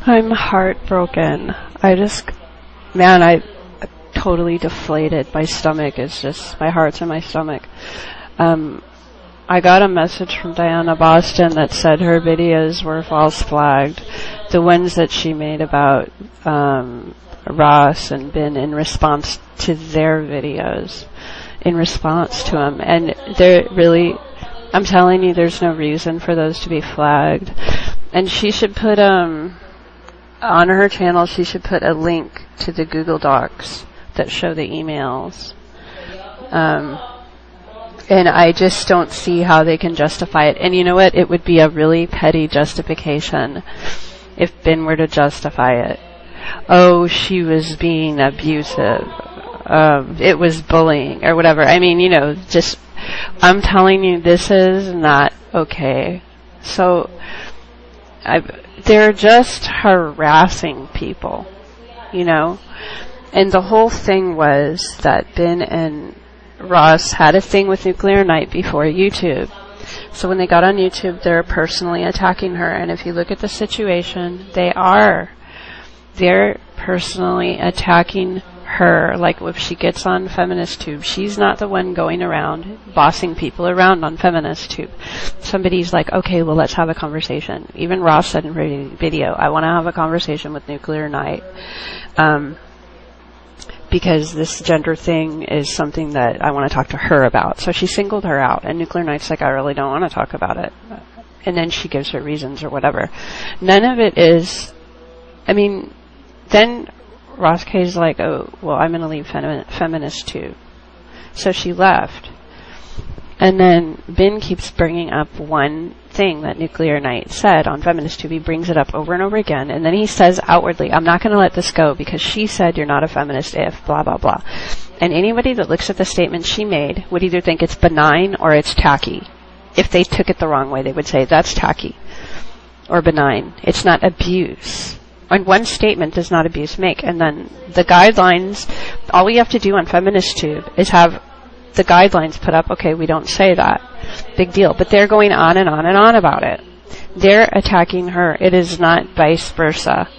I'm heartbroken. I'm totally deflated. My stomach is just, my heart's in my stomach. I got a message from dianaboston that said her videos were false flagged. The ones that she made about Ross and Ben in response to their videos, in response to them. And they're really, I'm telling you, there's no reason for those to be flagged. And she should put, on her channel, she should put a link to the Google Docs that show the emails. And I just don't see how they can justify it. And you know what? It would be a really petty justification if Ben were to justify it. Oh, she was being abusive. It was bullying or whatever. I mean, you know, just, I'm telling you, this is not okay. So, they're just harassing people, you know? And the whole thing was that Ben and Ross had a thing with Nuclear Night before YouTube. So when they got on YouTube, they're personally attacking her. And if you look at the situation, they're personally attacking her. Like if she gets on Feminist Tube, she's not the one going around bossing people around on Feminist Tube. Somebody's like, okay, well, let's have a conversation. Even Ross said in her video, I want to have a conversation with Nuclear Night. Because this gender thing is something that I want to talk to her about. So she singled her out, and Nuclear Night's like, I really don't want to talk about it. And then she gives her reasons or whatever. None of it is, I mean, then Ross K's like, oh, well, I'm going to leave Feminist too. So she left. And then Ben keeps bringing up one thing that Nuclear Night said on Feminist Tube. He brings it up over and over again. And then he says outwardly, I'm not going to let this go because she said you're not a feminist if, blah, blah, blah. And anybody that looks at the statement she made would either think it's benign or it's tacky. If they took it the wrong way, they would say that's tacky or benign. It's not abuse. And one statement does not abuse make. And then the guidelines, all we have to do on Feminist Tube is have the guidelines put up, okay, we don't say that. Big deal. But they're going on and on and on about it. They're attacking her. It is not vice versa.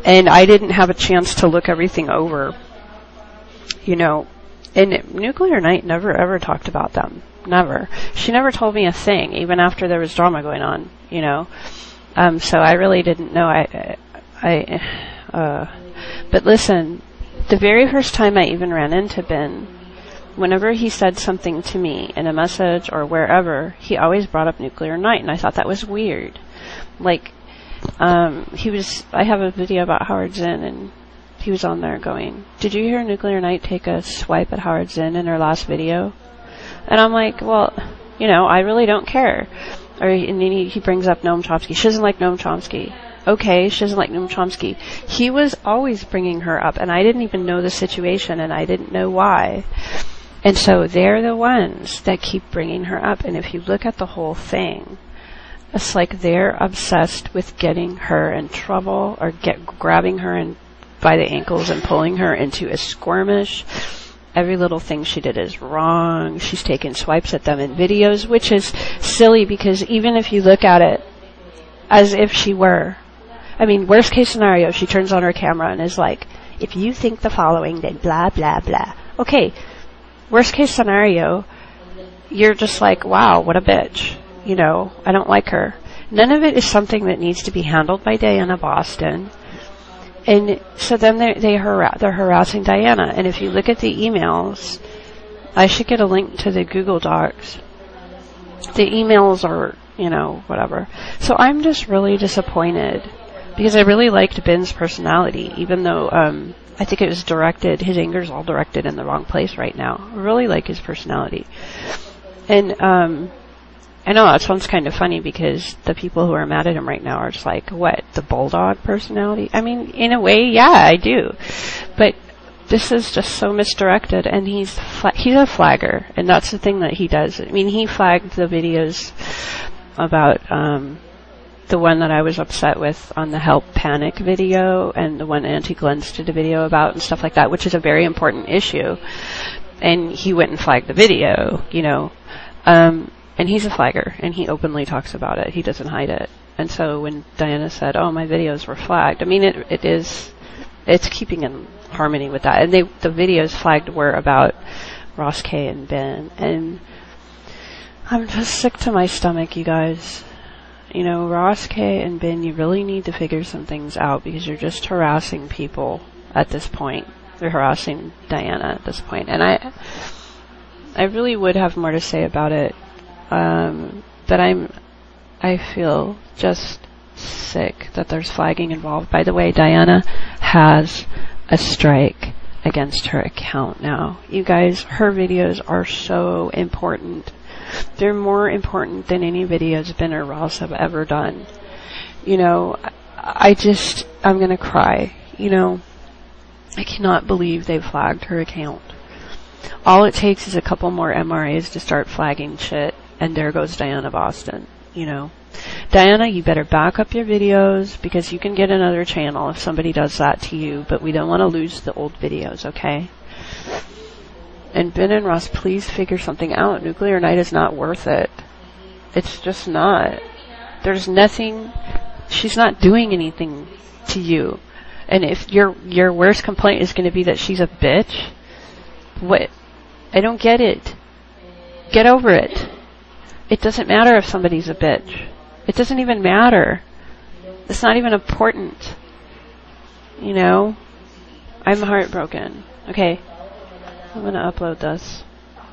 And I didn't have a chance to look everything over. You know, and Nuclear Night never ever talked about them. Never. She never told me a thing, even after there was drama going on, you know. So I really didn't know. But listen, the very first time I even ran into Ben, whenever he said something to me in a message or wherever, he always brought up Nuclear Night, and I thought that was weird. Like, I have a video about Howard Zinn, and he was on there going, did you hear Nuclear Night take a swipe at Howard Zinn in her last video? And I'm like, well, you know, I really don't care. And then he brings up Noam Chomsky. She doesn't like Noam Chomsky. Okay, she doesn't like Noam Chomsky. He was always bringing her up, and I didn't even know the situation, and I didn't know why. And so they're the ones that keep bringing her up. And if you look at the whole thing, it's like they're obsessed with getting her in trouble or grabbing her by the ankles and pulling her into a skirmish. Every little thing she did is wrong. She's taking swipes at them in videos, which is silly because even if you look at it as if she were, I mean, worst case scenario, she turns on her camera and is like, if you think the following, then blah, blah, blah. Okay. Worst case scenario, you're just like, wow, what a bitch. You know, I don't like her. None of it is something that needs to be handled by dianaboston. And so then they're harassing Diana. And if you look at the emails, I should get a link to the Google Docs. The emails are, you know, whatever. So I'm just really disappointed because I really liked Ben's personality, even though, I think it was directed, his anger's all directed in the wrong place right now. I really like his personality. And, I know that sounds kind of funny because the people who are mad at him right now are just like, what, the bulldog personality? I mean, in a way, yeah, I do. But this is just so misdirected, and he's a flagger, and that's the thing that he does. I mean, he flagged the videos about, the one that I was upset with on the Help Panic video and the one Auntie Glenn's did a video about and stuff like that, which is a very important issue. And he went and flagged the video, you know. And he's a flagger, and he openly talks about it. He doesn't hide it. And so when Diana said, "Oh, my videos were flagged," I mean, it's keeping in harmony with that. And the videos flagged were about Ross K and Ben, and I'm just sick to my stomach, you guys. You know, Ross K and Ben, you really need to figure some things out, because you're just harassing people at this point. They're harassing Diana at this point. And I really would have more to say about it, but I feel just sick that there's flagging involved. By the way, Diana has a strike against her account now. You guys, her videos are so important. They're more important than any videos Ben or Ross have ever done. You know, I'm gonna cry. You know, I cannot believe they flagged her account. All it takes is a couple more MRAs to start flagging shit, and there goes dianaboston. You know, Diana, you better back up your videos, because you can get another channel if somebody does that to you, but we don't want to lose the old videos, okay? And Ben and Ross, please figure something out. Nuclear Night is not worth it. It's just not. There's nothing. She's not doing anything to you. And if your worst complaint is going to be that she's a bitch, what? I don't get it. Get over it. It doesn't matter if somebody's a bitch. It doesn't even matter. It's not even important. You know? I'm heartbroken. Okay. I'm going to upload this.